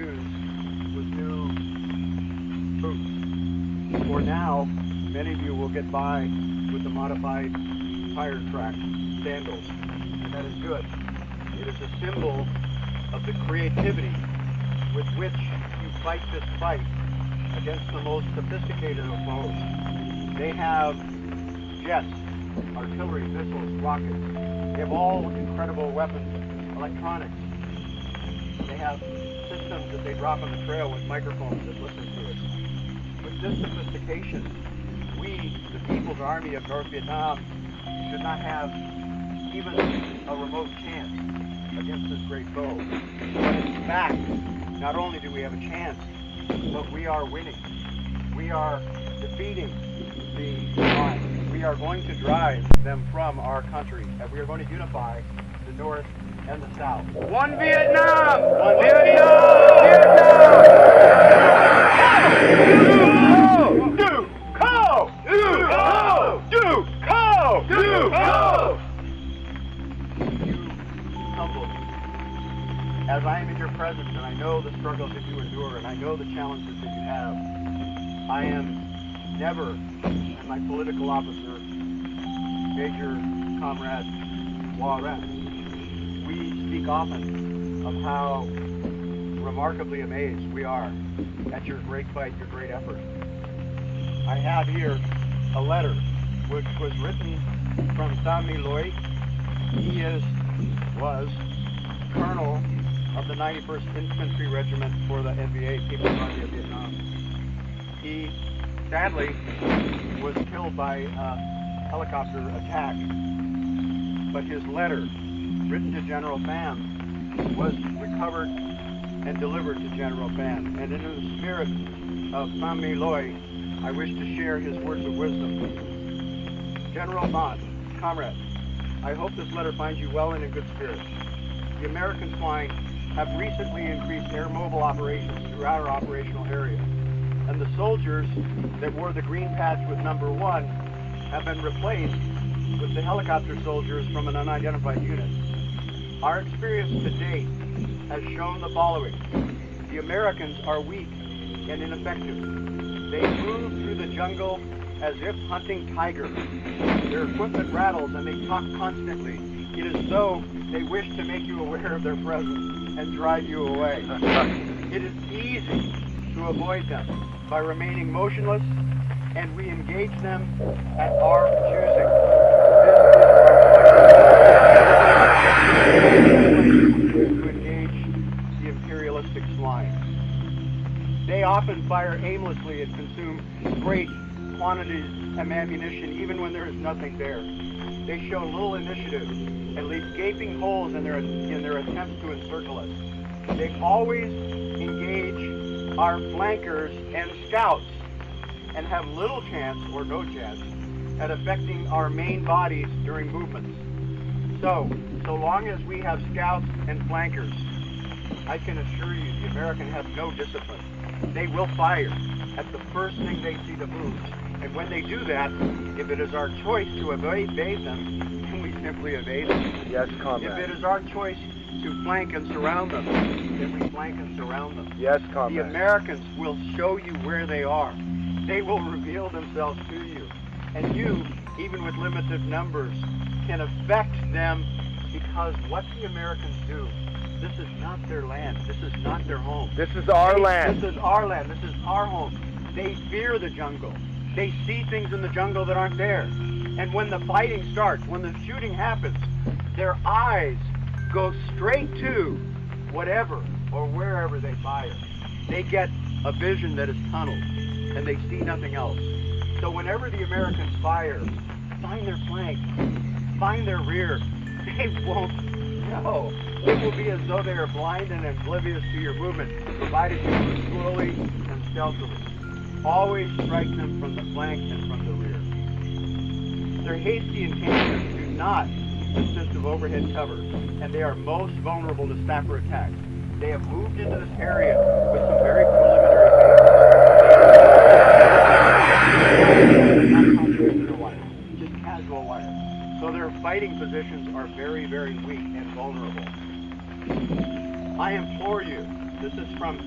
shoes with new boots. For now, many of you will get by with the modified tire track sandals, and that is good. It is a symbol of the creativity with which you fight this fight against the most sophisticated of foes. They have jets, artillery, missiles, rockets. They have all incredible weapons, electronics. They have systems that they drop on the trail with microphones that listen to us. With this sophistication, we, the People's Army of North Vietnam, should not have even a remote chance against this great foe. But in fact, not only do we have a chance, but we are winning. We are defeating the line. We are going to drive them from our country, and we are going to unify the North and the South. One Vietnam! One Vietnam! Vietnam! Do co! Do co! Do co! Do co! You humble me. As I am in your presence, and I know the struggles that you endure, and I know the challenges that you have, I am never, and my political officer, Major Comrade Warren, we speak often of how remarkably amazed we are at your great fight, your great effort. I have here a letter which was written from Tham My Loy. He was Colonel of the 91st Infantry Regiment for the NVA, People's Army of Vietnam. He sadly was killed by a helicopter attack, but his letter, written to General Pham, was recovered and delivered to General Pham. And in the spirit of Tham My Loy, I wish to share his words of wisdom. General Pham, comrades, I hope this letter finds you well and in good spirits. The American flying have recently increased air mobile operations throughout our operational area, and the soldiers that wore the green patch with number 1 have been replaced with the helicopter soldiers from an unidentified unit. Our experience to date has shown the following. The Americans are weak and ineffective. They move through the jungle as if hunting tigers. Their equipment rattles and they talk constantly. It is though they wish to make you aware of their presence and drive you away. It is easy to avoid them by remaining motionless, and we engage them at our choosing. This is to engage the imperialistic swine. They often fire aimlessly and consume great quantities of ammunition even when there is nothing there. They show little initiative and leave gaping holes in their attempts to encircle us. They always engage our flankers and scouts and have little chance or no chance at affecting our main bodies during movements. So long as we have scouts and flankers, I can assure you the American has no discipline. They will fire at the first thing they see the moves. And when they do that, if it is our choice to evade them, then we simply evade them. Yes, comrade. If it is our choice to flank and surround them, then we flank and surround them. Yes, comrade. The Americans will show you where they are. They will reveal themselves to you. And you, even with limited numbers, can affect them, because what the Americans do, this is not their land. This is not their home. This is our land. This is our land. This is our home. They fear the jungle. They see things in the jungle that aren't there. And when the fighting starts, when the shooting happens, their eyes go straight to whatever or wherever they fire. They get a vision that is tunneled, and they see nothing else. So whenever the Americans fire, find their flank, find their rear. They won't know. It will be as though they are blind and oblivious to your movement, provided you move slowly and stealthily. Always strike them from the flank and from the rear. Their hasty encampments do not consist of overhead cover, and they are most vulnerable to sapper attacks. They have moved into this area with some very preliminary phases. Not conventional wire, just casual wire. So their fighting positions are very, very weak and vulnerable. I implore you, This is from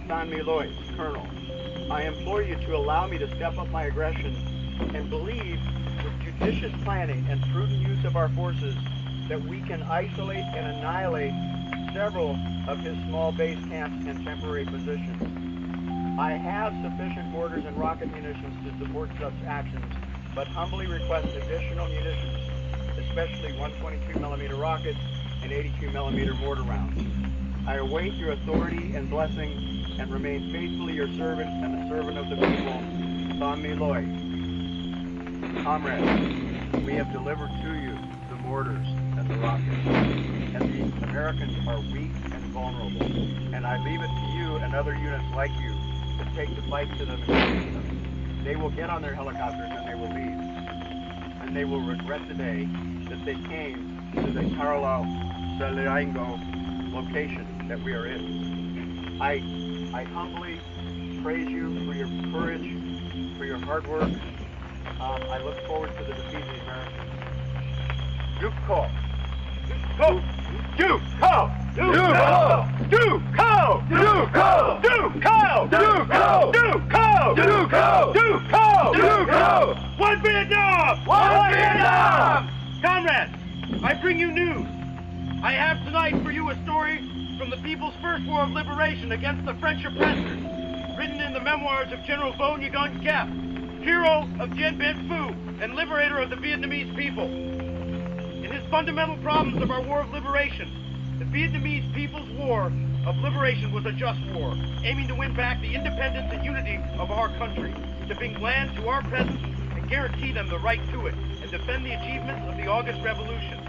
Don Meloy, Colonel. I implore you to allow me to step up my aggression and believe with judicious planning and prudent use of our forces that we can isolate and annihilate several of his small base camps and temporary positions. I have sufficient mortars and rocket munitions to support such actions, but humbly request additional munitions, especially 122mm rockets and 82mm mortar rounds. I await your authority and blessing and remain faithfully your servant and the servant of the people, Don Meloy. Comrades, we have delivered to you the mortars and the rockets, and the Americans are weak and vulnerable, and I leave it to you and other units like you to take the fight to them and defeat them. They will get on their helicopters and they will leave, and they will regret the day that they came to the Carlisle Saliango location that we are in. I humbly praise you for your courage, for your hard work. I look forward to the defeat of the Americans. You call. Go! Do call! Do call! Do call! Do call! Do call! Do call! Do call! Do call! Do call! Do call! One Vietnam! One Vietnam! Comrades, I bring you news. I have tonight for you a story from the people's first war of liberation against the French oppressors, written in the memoirs of General Vo Nguyen Giap, hero of Dien Bien Phu and liberator of the Vietnamese people. In his fundamental problems of our war of liberation, the Vietnamese people's war of liberation was a just war, aiming to win back the independence and unity of our country, to bring land to our presence and guarantee them the right to it, and defend the achievements of the August Revolution.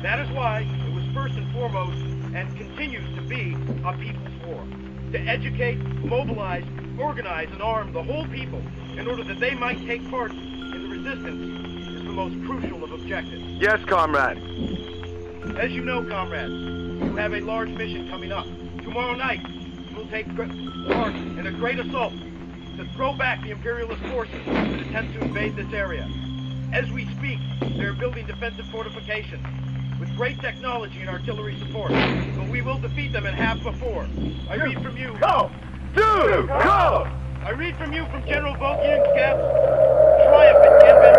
That is why it was first and foremost, and continues to be, a people's war. To educate, mobilize, organize, and arm the whole people in order that they might take part in the resistance is the most crucial of objectives. Yes, comrade. As you know, comrades, you have a large mission coming up. Tomorrow night, you will take part in a great assault to throw back the imperialist forces that attempt to invade this area. As we speak, they are building defensive fortifications with great technology and artillery support, but we will defeat them in half before. I read from you. Go! Do! Go! I read from you from General Vo Nguyen Giap's triumph at Dien Bien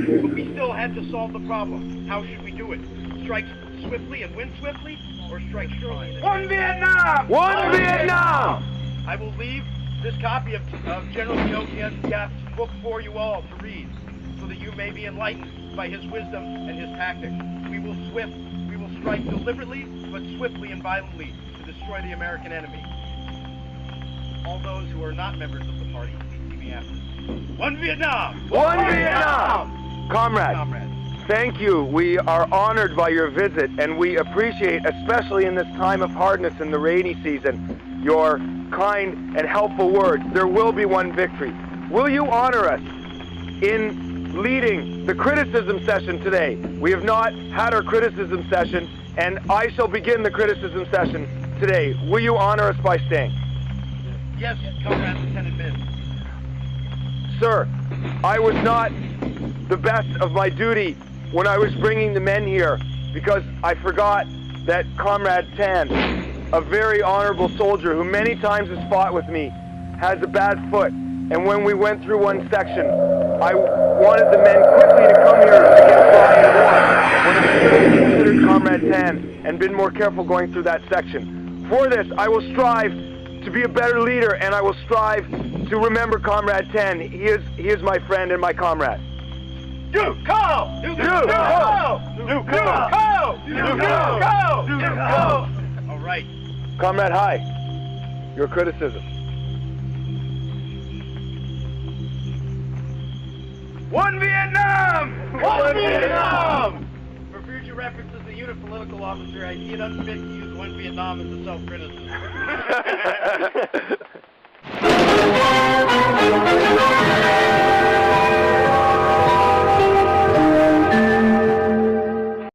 Phu. But we still had to solve the problem. How should we do it? Strike swiftly and win swiftly, or strike surely? One Vietnam! One Vietnam! I will leave this copy of General Vo Nguyen Giap's book for you all to read, so that you may be enlightened by his wisdom and his tactics. We will strike deliberately, but swiftly and violently to destroy the American enemy. All those who are not members of the party, please see me after. One Vietnam! One Vietnam! Comrades, thank you. We are honored by your visit, and we appreciate, especially in this time of hardness in the rainy season, your kind and helpful words. There will be one victory. Will you honor us in leading the criticism session today? We have not had our criticism session, and I shall begin the criticism session today. Will you honor us by staying? Yes, Comrade Lieutenant Min. Sir, I was not the best of my duty when I was bringing the men here, because I forgot that Comrade Tan, a very honorable soldier who many times has fought with me, has a bad foot. And when we went through one section, I wanted the men quickly to come here to get by and walk, when I should have considered Comrade Tan and been more careful going through that section. For this, I will strive to be a better leader, and I will strive to remember Comrade Tan. He is my friend and my comrade. Do call! Do call! Do call! Do call! Do call! All right. Comrade Hai, your criticism. One Vietnam! One Vietnam! For future references, the unit political officer, I see it unfit to use one Vietnam as a self-criticism.